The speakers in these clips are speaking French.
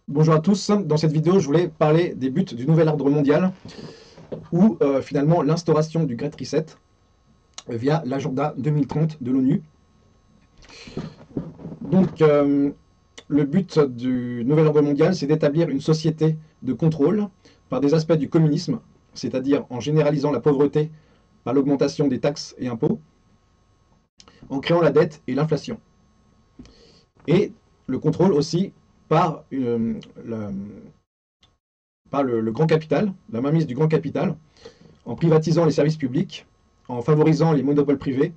Bonjour à tous, dans cette vidéo je voulais parler des buts du nouvel ordre mondial ou finalement l'instauration du Great Reset via l'agenda 2030 de l'ONU. Donc le but du nouvel ordre mondial, c'est d'établir une société de contrôle par des aspects du communisme, c'est-à-dire en généralisant la pauvreté par l'augmentation des taxes et impôts, en créant la dette et l'inflation. Et le contrôle aussi par, le grand capital, la mainmise du grand capital, en privatisant les services publics, en favorisant les monopoles privés,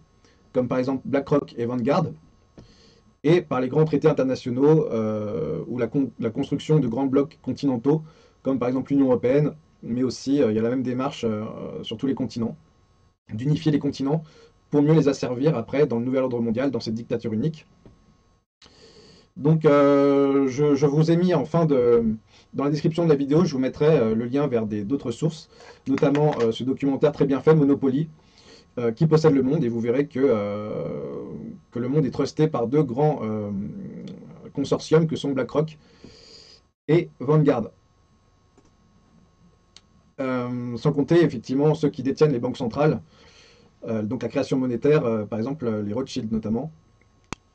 comme par exemple BlackRock et Vanguard, et par les grands traités internationaux ou la construction de grands blocs continentaux, comme par exemple l'Union européenne, mais aussi il y a la même démarche sur tous les continents, d'unifier les continents pour mieux les asservir après dans le nouvel ordre mondial, dans cette dictature unique. Donc je vous ai mis dans la description de la vidéo, je vous mettrai le lien vers d'autres sources, notamment ce documentaire très bien fait, Monopoly, qui possède le monde, et vous verrez que le monde est trusté par deux grands consortiums que sont BlackRock et Vanguard. Sans compter effectivement ceux qui détiennent les banques centrales, donc la création monétaire, par exemple les Rothschild notamment.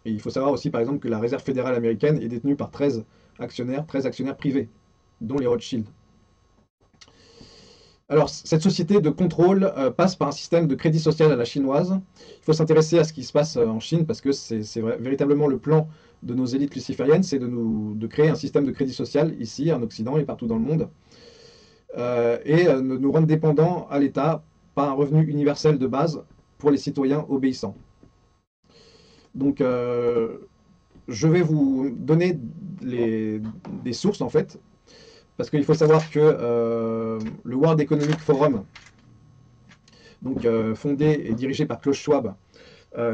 Et il faut savoir aussi par exemple que la Réserve fédérale américaine est détenue par 13 actionnaires privés, dont les Rothschild. Alors, cette société de contrôle passe par un système de crédit social à la chinoise. Il faut s'intéresser à ce qui se passe en Chine parce que c'est véritablement le plan de nos élites lucifériennes, c'est de créer un système de crédit social ici, en Occident et partout dans le monde, de nous rendre dépendants à l'État par un revenu universel de base pour les citoyens obéissants. Donc, je vais vous donner des sources en fait, parce qu'il faut savoir que le World Economic Forum, donc fondé et dirigé par Klaus Schwab,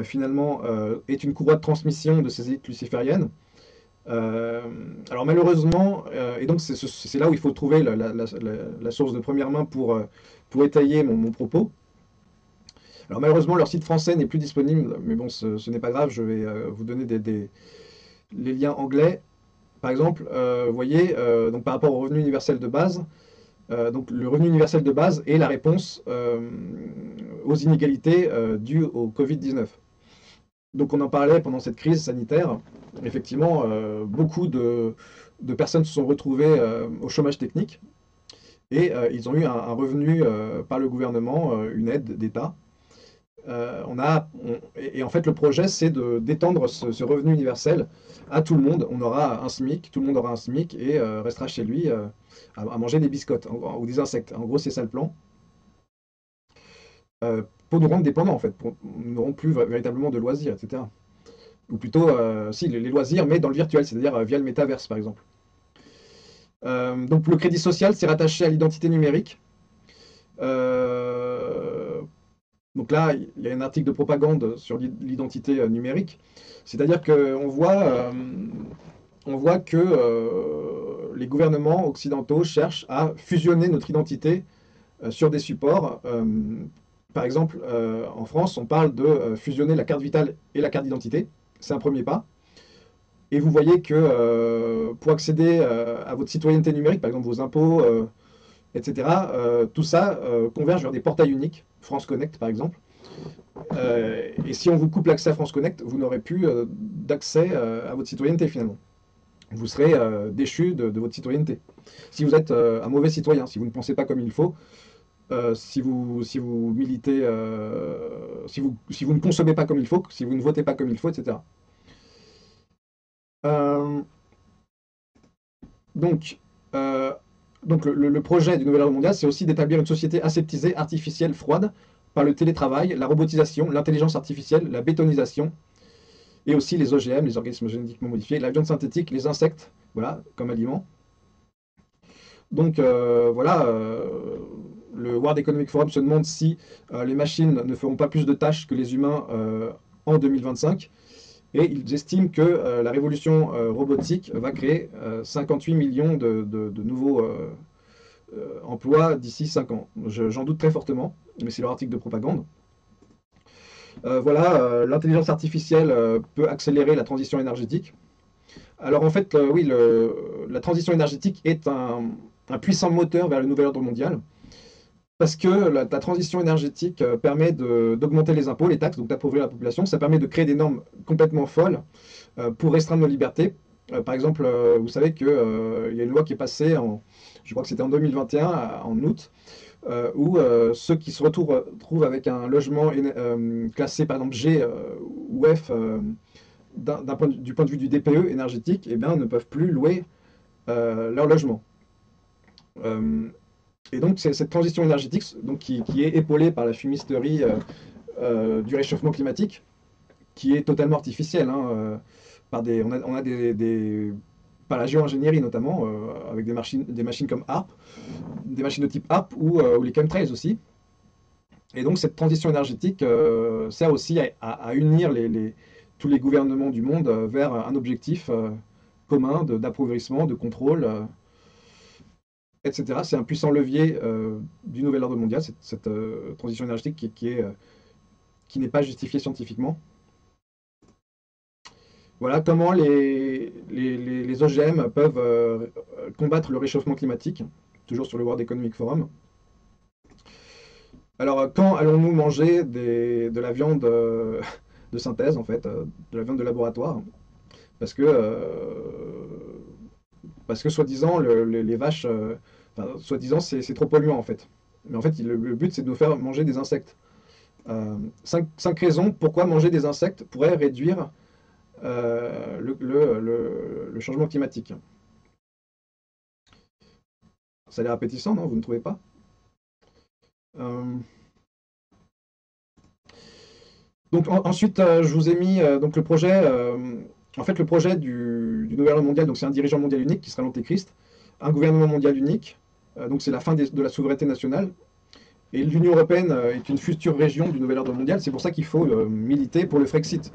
finalement est une courroie de transmission de ces élites lucifériennes. Alors malheureusement, et donc c'est là où il faut trouver la source de première main pour étayer mon propos. Alors malheureusement, leur site français n'est plus disponible, mais bon, ce n'est pas grave, je vais vous donner les liens anglais. Par exemple, vous voyez, donc par rapport au revenu universel de base, donc le revenu universel de base est la réponse aux inégalités dues au Covid-19. Donc on en parlait pendant cette crise sanitaire. Effectivement, beaucoup de personnes se sont retrouvées au chômage technique et ils ont eu un revenu par le gouvernement, une aide d'État. Et en fait, le projet, c'est d'étendre ce revenu universel à tout le monde. On aura un SMIC, tout le monde aura un SMIC et restera chez lui à manger des biscottes ou des insectes. En gros, c'est ça le plan. Pour nous rendre dépendants, en fait. Nous n'aurons plus véritablement de loisirs, etc. Ou plutôt, si, les loisirs, mais dans le virtuel, c'est-à-dire via le métaverse, par exemple. Donc, le crédit social, c'est rattaché à l'identité numérique. Donc là, il y a un article de propagande sur l'identité numérique. C'est-à-dire on voit que les gouvernements occidentaux cherchent à fusionner notre identité sur des supports. Par exemple, en France, on parle de fusionner la carte vitale et la carte d'identité. C'est un premier pas. Et vous voyez que pour accéder à votre citoyenneté numérique, par exemple vos impôts, etc., tout ça converge vers des portails uniques, France Connect par exemple. Et si on vous coupe l'accès à France Connect, vous n'aurez plus d'accès à votre citoyenneté finalement. Vous serez déchu de votre citoyenneté. Si vous êtes un mauvais citoyen, si vous ne pensez pas comme il faut, si vous militez, si vous ne consommez pas comme il faut, si vous ne votez pas comme il faut, etc. Euh, donc, euh, donc le projet du nouvel ordre mondial, c'est aussi d'établir une société aseptisée, artificielle, froide, par le télétravail, la robotisation, l'intelligence artificielle, la bétonisation, et aussi les OGM, les organismes génétiquement modifiés, la viande synthétique, les insectes, voilà, comme aliments. Donc voilà, le World Economic Forum se demande si les machines ne feront pas plus de tâches que les humains en 2025. Et ils estiment que la révolution robotique va créer 58 millions de nouveaux emplois d'ici 5 ans. J'en doute très fortement, mais c'est leur article de propagande. Voilà, l'intelligence artificielle peut accélérer la transition énergétique. Alors en fait, oui, la transition énergétique est un puissant moteur vers le nouvel ordre mondial, parce que la transition énergétique permet d'augmenter les impôts, les taxes, donc d'appauvrir la population. Ça permet de créer des normes complètement folles pour restreindre nos libertés. Par exemple, vous savez qu'il y a une loi qui est passée, je crois que c'était en 2021, en août, où ceux qui se retrouvent avec un logement classé par exemple G ou F, du point de vue du DPE énergétique, eh bien, ne peuvent plus louer leur logement. Euh, et donc cette transition énergétique donc, qui est épaulée par la fumisterie du réchauffement climatique, qui est totalement artificielle, hein, on a par la géo-ingénierie notamment, avec des machines comme HARP, des machines de type HARP ou les chemtrails aussi. Et donc cette transition énergétique sert aussi à unir tous les gouvernements du monde vers un objectif commun d'appauvrissement, de contrôle, etc. C'est un puissant levier du nouvel ordre mondial, cette transition énergétique qui n'est pas justifiée scientifiquement. Voilà comment les OGM peuvent combattre le réchauffement climatique, toujours sur le World Economic Forum. Alors, quand allons-nous manger de la viande de synthèse, en fait, de la viande de laboratoire? Parce que, parce que soi-disant, les vaches, enfin, soi-disant, c'est trop polluant, en fait. Mais en fait, le but, c'est de nous faire manger des insectes. Cinq raisons pourquoi manger des insectes pourrait réduire le changement climatique. Ça a l'air appétissant, non? Vous ne trouvez pas? Euh, donc ensuite, je vous ai mis donc le projet. En fait, le projet du nouvel ordre mondial, donc c'est un dirigeant mondial unique qui sera l'Antéchrist, un gouvernement mondial unique. Donc c'est la fin de la souveraineté nationale. Et l'Union européenne est une future région du nouvel ordre mondial. C'est pour ça qu'il faut militer pour le Frexit.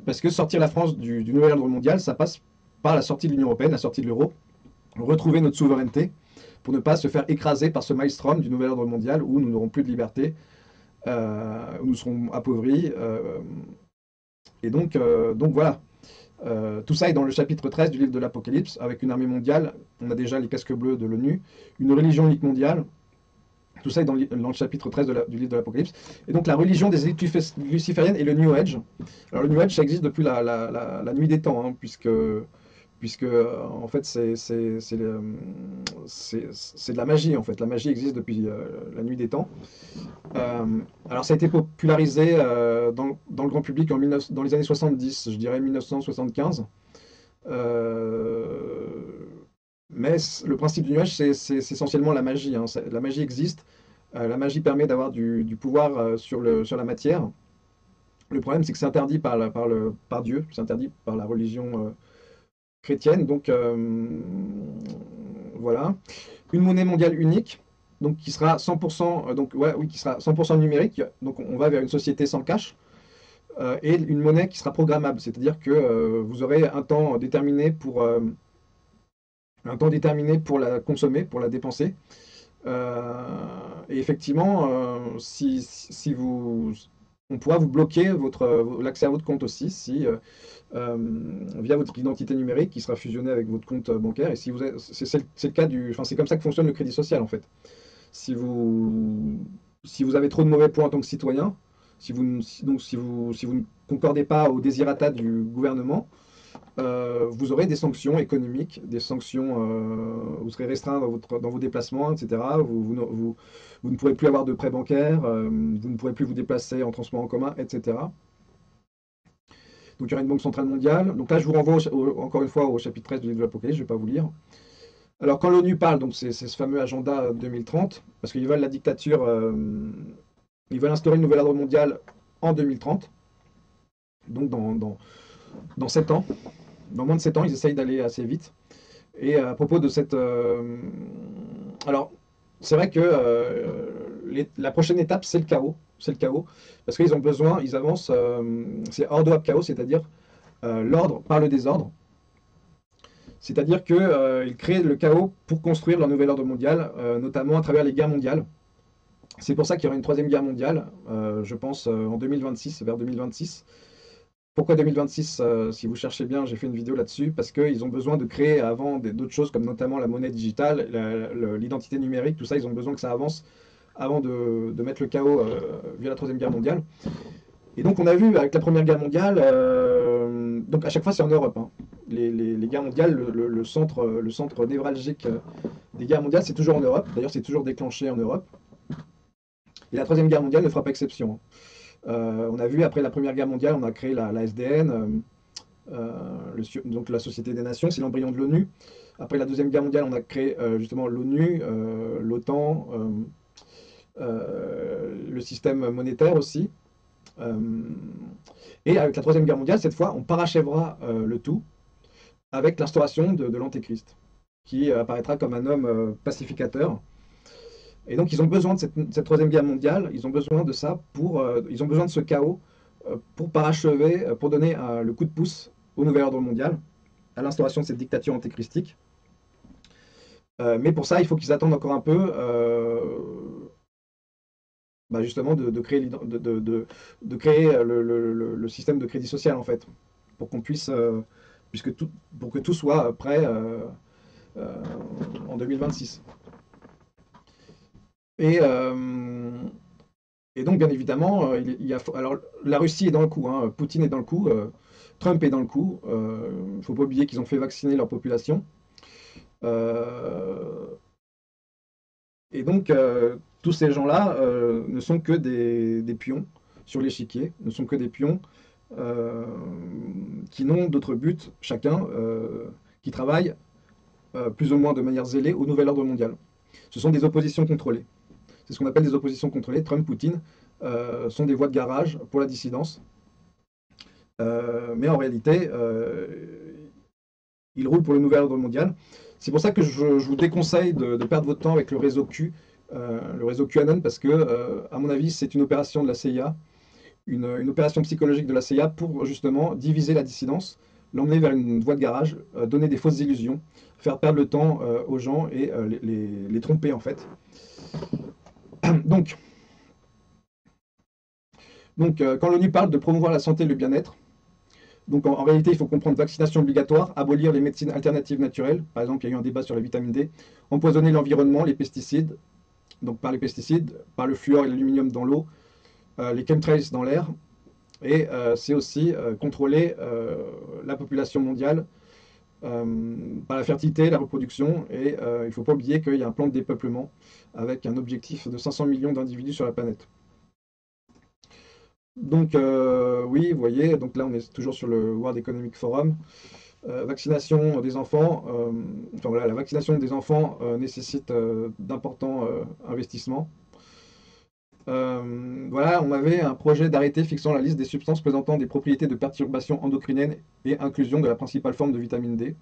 Parce que sortir la France du nouvel ordre mondial, ça passe par la sortie de l'Union européenne, la sortie de l'euro, retrouver notre souveraineté pour ne pas se faire écraser par ce maelstrom du nouvel ordre mondial où nous n'aurons plus de liberté, où nous serons appauvris. Donc voilà. Tout ça est dans le chapitre 13 du livre de l'Apocalypse, avec une armée mondiale. On a déjà les casques bleus de l'ONU, une religion unique mondiale. Tout ça est dans le chapitre 13 du livre de l'Apocalypse. Et donc la religion des élites lucifériennes et le New Age. Alors le New Age, ça existe depuis la nuit des temps, hein, puisque en fait c'est de la magie en fait. La magie existe depuis la nuit des temps. Alors ça a été popularisé dans le grand public dans les années 70, je dirais 1975. Euh, mais le principe du nuage, c'est essentiellement la magie, hein. La magie existe. La magie permet d'avoir du pouvoir sur la matière. Le problème, c'est que c'est interdit par Dieu, c'est interdit par la religion chrétienne. Donc voilà. Une monnaie mondiale unique, donc qui sera 100%, donc, ouais, oui, qui sera 100% numérique. Donc on va vers une société sans cash. Et une monnaie qui sera programmable, c'est-à-dire que vous aurez un temps déterminé pour la consommer, pour la dépenser. Et effectivement, on pourra vous bloquer l'accès à votre compte aussi, euh, via votre identité numérique qui sera fusionnée avec votre compte bancaire. Et si vous c'est le cas enfin, c'est comme ça que fonctionne le crédit social en fait. Si vous, si vous avez trop de mauvais points en tant que citoyen, si vous ne concordez pas aux désirata du gouvernement, vous aurez des sanctions économiques, des sanctions, vous serez restreint dans vos déplacements, etc. Vous ne pourrez plus avoir de prêts bancaires, vous ne pourrez plus vous déplacer en transport en commun, etc. Donc il y aura une banque centrale mondiale. Donc là, je vous renvoie encore une fois au chapitre 13 du livre de l'Apocalypse, je ne vais pas vous lire. Alors quand l'ONU parle, donc c'est ce fameux agenda 2030, parce qu'ils veulent la dictature, ils veulent instaurer une nouvelle ordre mondiale en 2030, donc dans 7 ans. Dans moins de 7 ans, ils essayent d'aller assez vite. Et à propos de cette... alors, c'est vrai que la prochaine étape, c'est le chaos. C'est le chaos. Parce qu'ils ont besoin, ils avancent, c'est ordo ab chaos, c'est-à-dire l'ordre par le désordre. C'est-à-dire qu'ils créent le chaos pour construire leur nouvel ordre mondial, notamment à travers les guerres mondiales. C'est pour ça qu'il y aura une troisième guerre mondiale, je pense en 2026, vers 2026. Pourquoi 2026? Si vous cherchez bien, j'ai fait une vidéo là-dessus, parce qu'ils ont besoin de créer avant d'autres choses, comme notamment la monnaie digitale, l'identité numérique, tout ça, ils ont besoin que ça avance avant de mettre le chaos via la Troisième Guerre mondiale. Et donc on a vu avec la Première Guerre mondiale, donc à chaque fois c'est en Europe, hein. Les guerres mondiales, le centre névralgique des guerres mondiales, c'est toujours en Europe. D'ailleurs, c'est toujours déclenché en Europe. Et la Troisième Guerre mondiale ne fera pas exception, hein. On a vu après la Première Guerre mondiale, on a créé la SDN, donc la Société des Nations, c'est l'embryon de l'ONU. Après la Deuxième Guerre mondiale, on a créé justement l'ONU, l'OTAN, le système monétaire aussi. Euh, et avec la Troisième Guerre mondiale, cette fois, on parachèvera le tout avec l'instauration de l'Antéchrist, qui apparaîtra comme un homme pacificateur. Et donc, ils ont besoin de cette Troisième Guerre mondiale, ils ont besoin de ça ils ont besoin de ce chaos pour parachever, pour donner le coup de pouce au nouvel ordre mondial, à l'instauration de cette dictature antéchristique. Mais pour ça, il faut qu'ils attendent encore un peu, bah justement, de créer, de créer le système de crédit social, en fait, pour qu'on puisse, puisque tout, pour que tout soit prêt euh, en 2026. Et, et donc, bien évidemment, alors, la Russie est dans le coup, hein, Poutine est dans le coup, Trump est dans le coup. Il ne faut pas oublier qu'ils ont fait vacciner leur population. Euh, et donc, tous ces gens-là ne sont que des pions sur l'échiquier, ne sont que des pions euh, qui n'ont d'autre but, chacun, qui travaillent plus ou moins de manière zélée au nouvel ordre mondial. Ce sont des oppositions contrôlées. C'est ce qu'on appelle des oppositions contrôlées. Trump, Poutine sont des voies de garage pour la dissidence. Mais en réalité, ils roulent pour le nouvel ordre mondial. C'est pour ça que je vous déconseille de perdre votre temps avec le réseau QAnon, parce que, à mon avis, c'est une opération de la CIA, une opération psychologique de la CIA pour justement diviser la dissidence, l'emmener vers une voie de garage, donner des fausses illusions, faire perdre le temps aux gens et les tromper en fait. Donc, quand l'ONU parle de promouvoir la santé et le bien-être, donc en réalité, il faut comprendre vaccination obligatoire, abolir les médecines alternatives naturelles. Par exemple, il y a eu un débat sur la vitamine D, empoisonner l'environnement, les pesticides, donc par les pesticides, par le fluor et l'aluminium dans l'eau, les chemtrails dans l'air, et c'est aussi contrôler la population mondiale par la fertilité, la reproduction, et il ne faut pas oublier qu'il y a un plan de dépeuplement avec un objectif de 500 millions d'individus sur la planète. Donc oui, vous voyez, donc là on est toujours sur le World Economic Forum. Vaccination des enfants, enfin voilà, la vaccination des enfants nécessite d'importants investissements. Voilà, on avait un projet d'arrêté fixant la liste des substances présentant des propriétés de perturbation endocrinienne et inclusion de la principale forme de vitamine D.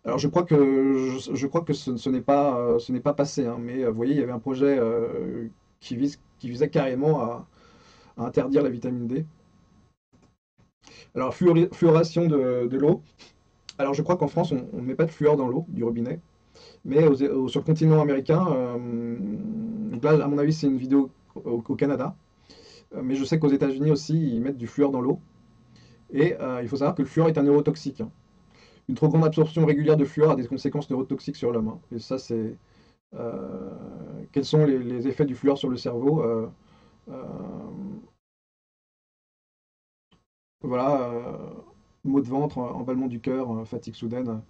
Alors je crois que ce n'est pas passé, hein, mais vous voyez, il y avait un projet qui visait carrément à interdire la vitamine D. Alors fluoration de l'eau. Alors je crois qu'en France, on ne met pas de fluor dans l'eau du robinet, mais sur le continent américain, donc là, à mon avis, c'est une vidéo au Canada, mais je sais qu'aux États-Unis aussi, ils mettent du fluor dans l'eau. Et il faut savoir que le fluor est un neurotoxique, hein. Une trop grande absorption régulière de fluor a des conséquences neurotoxiques sur l'homme, hein. Et ça, c'est euh, quels sont les effets du fluor sur le cerveau. Euh, voilà, maux de ventre, emballement du cœur, fatigue soudaine.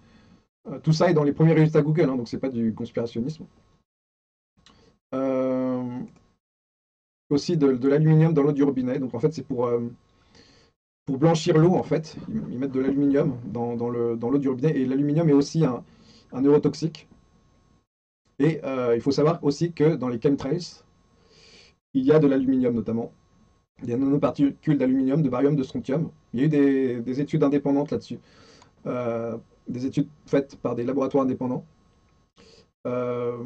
Tout ça est dans les premiers résultats Google, hein, donc c'est pas du conspirationnisme. Euh, Aussi de l'aluminium dans l'eau du robinet. Donc en fait, c'est pour blanchir l'eau, en fait. Ils mettent de l'aluminium dans l'eau du robinet. Et l'aluminium est aussi un neurotoxique. Et il faut savoir aussi que dans les chemtrails, il y a de l'aluminium notamment. Des nanoparticules d'aluminium, de barium, de strontium. Il y a eu des études indépendantes là-dessus. Euh, des études faites par des laboratoires indépendants. Euh,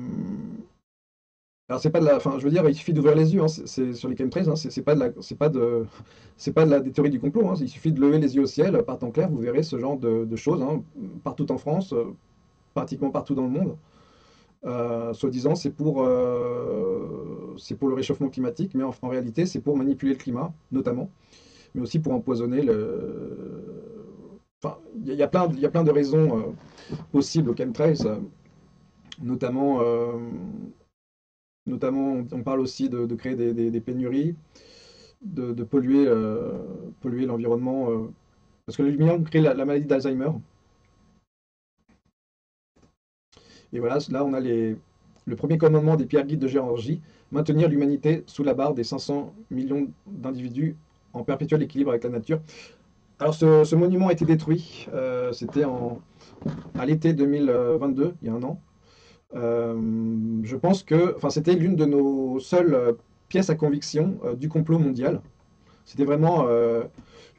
Alors c'est pas de la, enfin je veux dire, il suffit d'ouvrir les yeux, hein, sur les chemtrails, hein, c'est pas de la, c'est pas de la des théories du complot, hein, il suffit de lever les yeux au ciel, par temps clair, vous verrez ce genre de choses, hein, partout en France, pratiquement partout dans le monde. Soi-disant c'est pour le réchauffement climatique, mais en réalité c'est pour manipuler le climat, notamment. mais aussi pour empoisonner Enfin, il y a plein de raisons possibles aux chemtrails, notamment, notamment on parle aussi de créer des pénuries, de polluer, polluer l'environnement, parce que l'aluminium crée la maladie d'Alzheimer. Et voilà, là on a le premier commandement des pierres guides de Géorgie, maintenir l'humanité sous la barre des 500 millions d'individus en perpétuel équilibre avec la nature. Alors ce monument a été détruit, c'était à l'été 2022, il y a un an. Je pense que, enfin, c'était l'une de nos seules pièces à conviction du complot mondial. C'était vraiment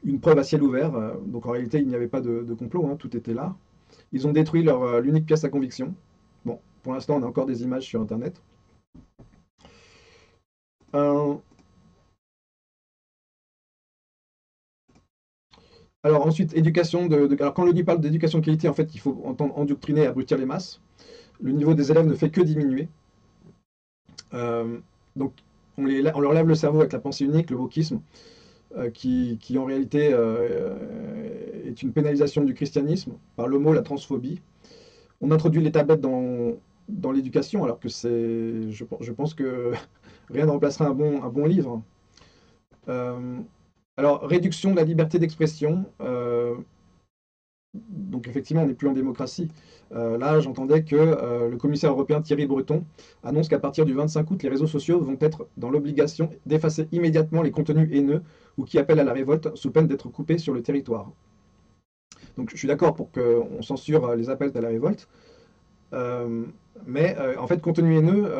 une preuve à ciel ouvert. Donc en réalité, il n'y avait pas de complot, hein, tout était là. Ils ont détruit l'unique pièce à conviction. Bon, pour l'instant, on a encore des images sur Internet. Euh, alors ensuite, éducation alors quand l'ONU parle d'éducation de qualité, en fait, il faut entendre endoctriner et abrutir les masses. Le niveau des élèves ne fait que diminuer. Euh, donc on leur lève le cerveau avec la pensée unique, le wokisme, qui en réalité est une pénalisation du christianisme par le mot, la transphobie. On introduit les tablettes dans l'éducation, alors que je pense que rien ne remplacera un bon livre. Euh, alors, réduction de la liberté d'expression. Donc effectivement, on n'est plus en démocratie. Là, j'entendais que le commissaire européen Thierry Breton annonce qu'à partir du 25 août, les réseaux sociaux vont être dans l'obligation d'effacer immédiatement les contenus haineux ou qui appellent à la révolte sous peine d'être coupés sur le territoire. Donc je suis d'accord pour qu'on censure les appels à la révolte, euh, mais en fait, contenu haineux,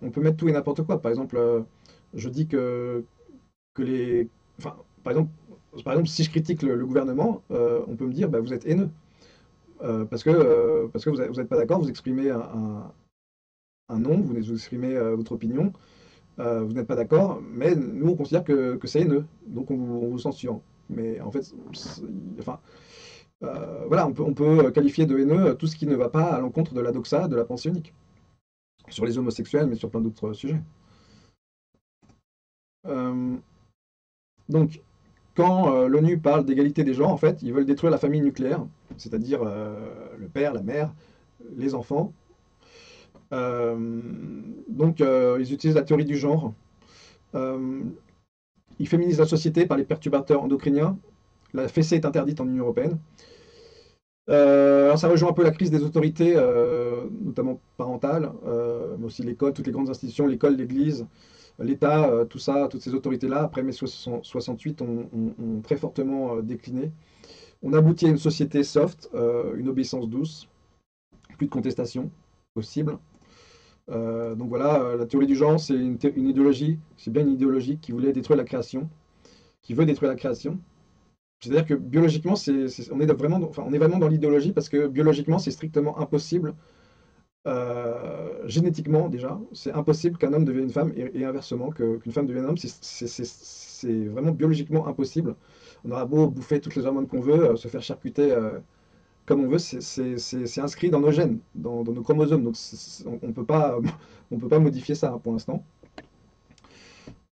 on peut mettre tout et n'importe quoi. Par exemple, je dis que les... Enfin, par exemple, si je critique le gouvernement, on peut me dire, bah, vous êtes haineux. Parce que vous n'êtes pas d'accord, vous exprimez un non, vous exprimez votre opinion, vous n'êtes pas d'accord, mais nous on considère que c'est haineux, donc on vous censure. Mais en fait, enfin, voilà, on peut qualifier de haineux tout ce qui ne va pas à l'encontre de la doxa, de la pensée unique, sur les homosexuels, mais sur plein d'autres sujets. Euh, donc, quand l'ONU parle d'égalité des genres, en fait, ils veulent détruire la famille nucléaire, c'est-à-dire le père, la mère, les enfants. Euh, ils utilisent la théorie du genre. Euh, ils féminisent la société par les perturbateurs endocriniens. La fessée est interdite en Union européenne. Alors ça rejoint un peu la crise des autorités, notamment parentales, mais aussi l'école, toutes les grandes institutions, l'école, l'église, l'État, tout ça, toutes ces autorités-là, après mai 68, ont très fortement décliné. On aboutit à une société soft, une obéissance douce, plus de contestation possible. Donc voilà, la théorie du genre, c'est une idéologie, c'est bien une idéologie qui voulait détruire la création, qui veut détruire la création. C'est-à-dire que biologiquement, on est vraiment dans l'idéologie parce que biologiquement, c'est strictement impossible. Génétiquement, déjà, c'est impossible qu'un homme devienne une femme et inversement, qu'une femme devienne un homme. C'est vraiment biologiquement impossible. On aura beau bouffer toutes les hormones qu'on veut, se faire charcuter comme on veut, c'est inscrit dans nos gènes, dans nos chromosomes. Donc on ne peut pas, on peut pas modifier ça hein, pour l'instant.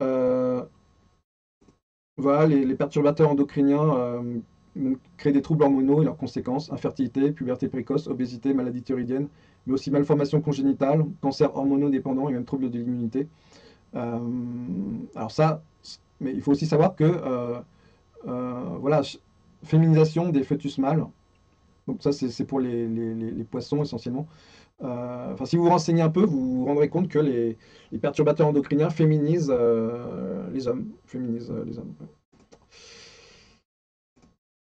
Euh, voilà, les perturbateurs endocriniens créent des troubles hormonaux et leurs conséquences, infertilité, puberté précoce, obésité, maladie thyroïdienne, mais aussi malformations congénitales, cancers hormonodépendants et même troubles de l'immunité. Euh, alors ça, mais il faut aussi savoir que, voilà, féminisation des fœtus mâles, donc ça c'est pour les poissons essentiellement. Enfin, si vous vous renseignez un peu, vous vous rendrez compte que les perturbateurs endocriniens féminisent les hommes. Féminisent les hommes.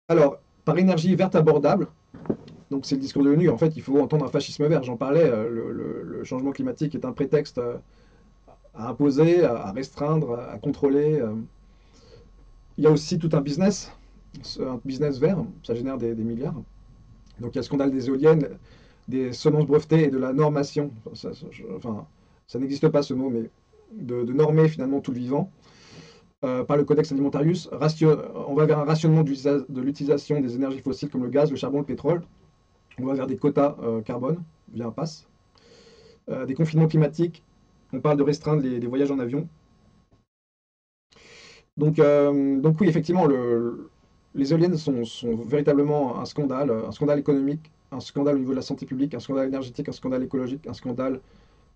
Alors, par énergie verte abordable, donc c'est le discours de l'ONU, en fait, il faut entendre un fascisme vert. J'en parlais, le changement climatique est un prétexte à imposer, à restreindre, à contrôler. Il y a aussi tout un business vert, ça génère des milliards. Donc il y a le scandale des éoliennes, des semences brevetées et de la normation. Enfin, ça n'existe pas ce mot, mais de normer finalement tout le vivant. Par le Codex Alimentarius, on va vers un rationnement de l'utilisation des énergies fossiles comme le gaz, le charbon, le pétrole. On va vers des quotas carbone via un pass. Des confinements climatiques. On parle de restreindre les voyages en avion. Donc oui, effectivement, les éoliennes sont véritablement un scandale économique, un scandale au niveau de la santé publique, un scandale énergétique, un scandale écologique, un scandale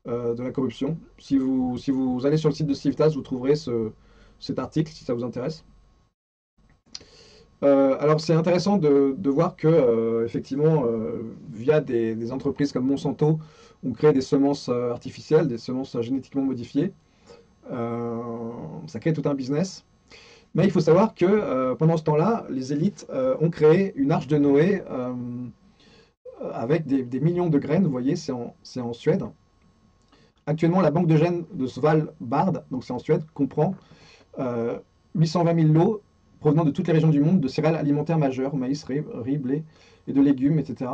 de la corruption. Si vous allez sur le site de Civitas, vous trouverez cet article si ça vous intéresse. Alors c'est intéressant de voir que effectivement via des entreprises comme Monsanto, on crée des semences artificielles, des semences génétiquement modifiées. Euh, Ça crée tout un business. Mais il faut savoir que pendant ce temps-là, les élites ont créé une arche de Noé avec des millions de graines. Vous voyez, c'est en Suède. Actuellement, la banque de gènes de Svalbard, donc c'est en Suède, comprend 820 000 lots provenant de toutes les régions du monde de céréales alimentaires majeures, maïs, riz, blé et de légumes, etc.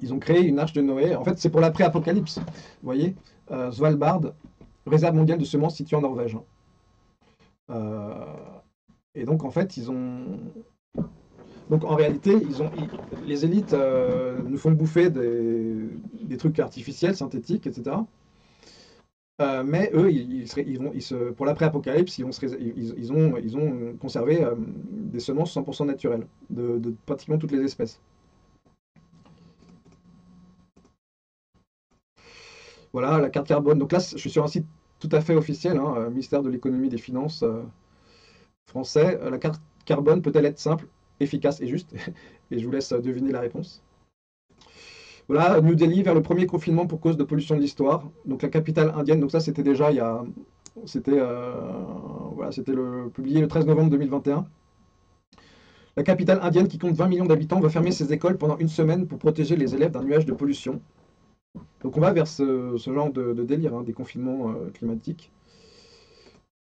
Ils ont créé une arche de Noé. En fait, c'est pour l'après-apocalypse. Vous voyez, Svalbard, réserve mondiale de semences située en Norvège. Euh, et donc, en fait, donc en réalité, les élites nous font bouffer des trucs artificiels, synthétiques, etc. Mais eux, pour l'après-apocalypse, ils ont conservé des semences 100% naturelles de pratiquement toutes les espèces. Voilà, la carte carbone. Donc là, je suis sur un site tout à fait officiel, hein, ministère de l'économie et des finances français. La carte carbone peut-elle être simple, efficace et juste? Et je vous laisse deviner la réponse. Voilà, New Delhi vers le premier confinement pour cause de pollution de l'histoire. Donc la capitale indienne, donc ça c'était déjà il y a, c'était voilà, publié le 13 novembre 2021. La capitale indienne qui compte 20 millions d'habitants va fermer ses écoles pendant une semaine pour protéger les élèves d'un nuage de pollution. Donc on va vers ce genre de délire, hein, des confinements climatiques.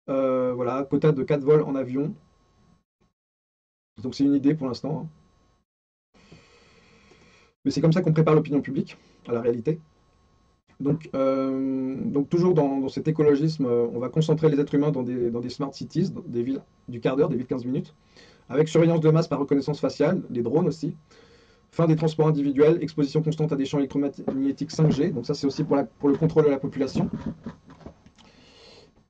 Voilà, quota de 4 vols en avion. Donc c'est une idée pour l'instant, hein. Mais c'est comme ça qu'on prépare l'opinion publique à la réalité. Donc toujours dans cet écologisme, on va concentrer les êtres humains dans des smart cities, dans des villes du quart d'heure, des villes 15 minutes, avec surveillance de masse par reconnaissance faciale, des drones aussi, fin des transports individuels, exposition constante à des champs électromagnétiques 5G, donc ça c'est aussi pour le contrôle de la population.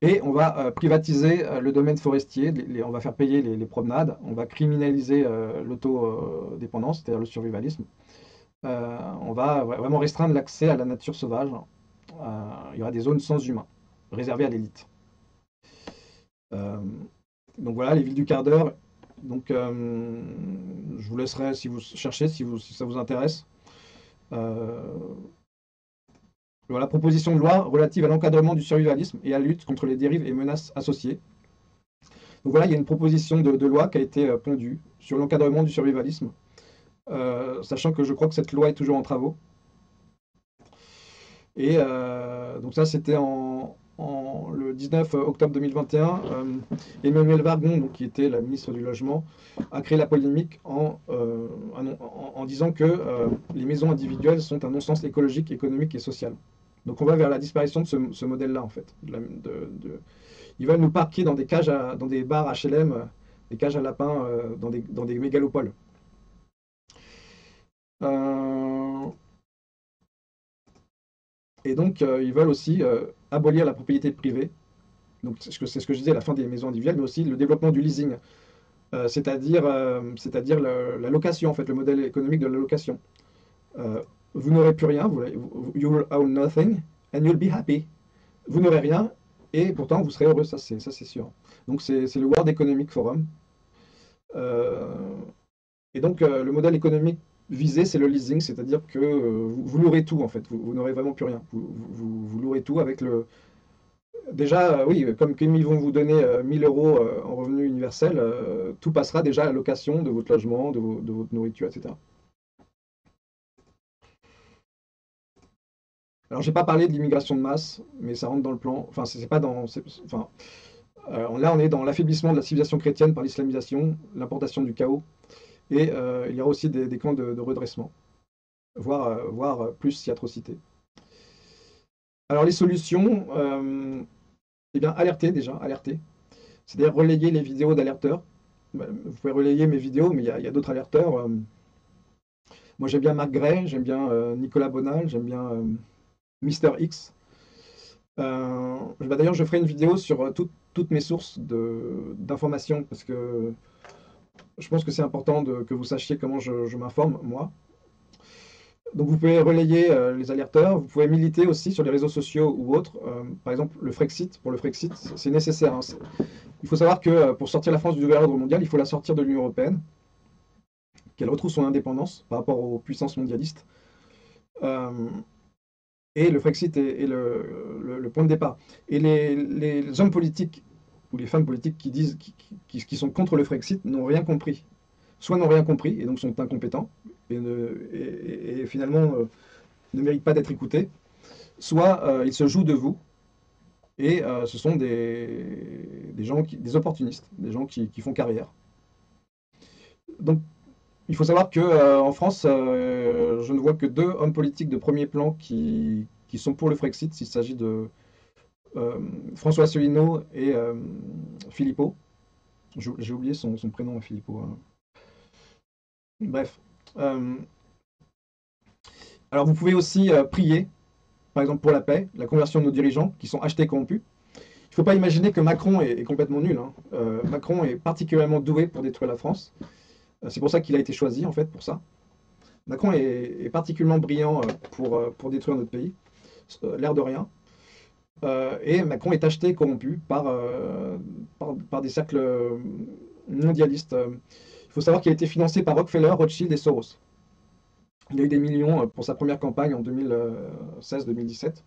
Et on va privatiser le domaine forestier, on va faire payer les promenades, on va criminaliser l'autodépendance, c'est-à-dire le survivalisme. On va vraiment restreindre l'accès à la nature sauvage. Il y aura des zones sans humains, réservées à l'élite. Euh, donc voilà, les villes du quart d'heure. Donc je vous laisserai si vous cherchez, si ça vous intéresse. Euh, voilà, proposition de loi relative à l'encadrement du survivalisme et à la lutte contre les dérives et menaces associées. Donc voilà, il y a une proposition de loi qui a été pondue sur l'encadrement du survivalisme, sachant que je crois que cette loi est toujours en travaux. Et donc ça, c'était le 19 octobre 2021. Emmanuel Vargon, donc, qui était la ministre du Logement, a créé la polémique en disant que les maisons individuelles sont un non-sens écologique, économique et social. Donc on va vers la disparition de ce modèle-là, en fait. Ils veulent nous parquer dans des cages, dans des bars HLM, des cages à lapins, dans des mégalopoles. Euh, et donc, ils veulent aussi abolir la propriété privée. Donc, c'est ce que je disais, la fin des maisons individuelles, mais aussi le développement du leasing, c'est-à-dire la location, en fait, le modèle économique de la location. Euh, vous n'aurez plus rien, you will own nothing, and you'll be happy. Vous n'aurez rien, et pourtant vous serez heureux, ça c'est sûr. Donc c'est le World Economic Forum. Euh, et donc le modèle économique visé, c'est le leasing, c'est-à-dire que vous louerez tout en fait, vous n'aurez vraiment plus rien. Vous louerez tout avec le. Déjà, oui, comme ils vont vous donner 1000 euros en revenu universel, tout passera déjà à la location de votre logement, de votre nourriture, etc. Alors, j'ai pas parlé de l'immigration de masse, mais ça rentre dans le plan. Enfin, c'est pas dans. Enfin, là, on est dans l'affaiblissement de la civilisation chrétienne par l'islamisation, l'importation du chaos, et il y aura aussi des camps de redressement, voire plus si atrocité. Alors, les solutions, eh bien, alerter déjà, alerter. C'est-à-dire relayer les vidéos d'alerteurs. Vous pouvez relayer mes vidéos, mais il y a d'autres alerteurs. Moi, j'aime bien Marc Gray, j'aime bien Nicolas Bonal, j'aime bien Mister X. D'ailleurs, je ferai une vidéo sur toutes mes sources d'informations, parce que je pense que c'est important que vous sachiez comment je m'informe, moi. Donc vous pouvez relayer les alerteurs, vous pouvez militer aussi sur les réseaux sociaux ou autres. Par exemple, le Frexit, pour le Frexit, c'est nécessaire, hein. Il faut savoir que pour sortir la France du nouvel ordre mondial, il faut la sortir de l'Union européenne, qu'elle retrouve son indépendance par rapport aux puissances mondialistes. Euh, et le Frexit est le point de départ. Et les hommes politiques ou les femmes politiques qui disent, qui sont contre le Frexit n'ont rien compris. Soit n'ont rien compris et donc sont incompétents et finalement ne méritent pas d'être écoutés, soit ils se jouent de vous et ce sont des gens, des opportunistes, des gens qui font carrière. Donc il faut savoir que en France, je ne vois que deux hommes politiques de premier plan qui sont pour le Frexit. Il s'agit de François Asselineau et Philippot. J'ai oublié son prénom, Philippot, hein. Bref. Euh, alors vous pouvez aussi prier, par exemple pour la paix, la conversion de nos dirigeants qui sont achetés et corrompus. Il ne faut pas imaginer que Macron est complètement nul, hein. Macron est particulièrement doué pour détruire la France. C'est pour ça qu'il a été choisi, en fait, pour ça. Macron est particulièrement brillant pour détruire notre pays, l'air de rien. Et Macron est acheté et corrompu par des cercles mondialistes. Il faut savoir qu'il a été financé par Rockefeller, Rothschild et Soros. Il a eu des millions pour sa première campagne en 2016-2017.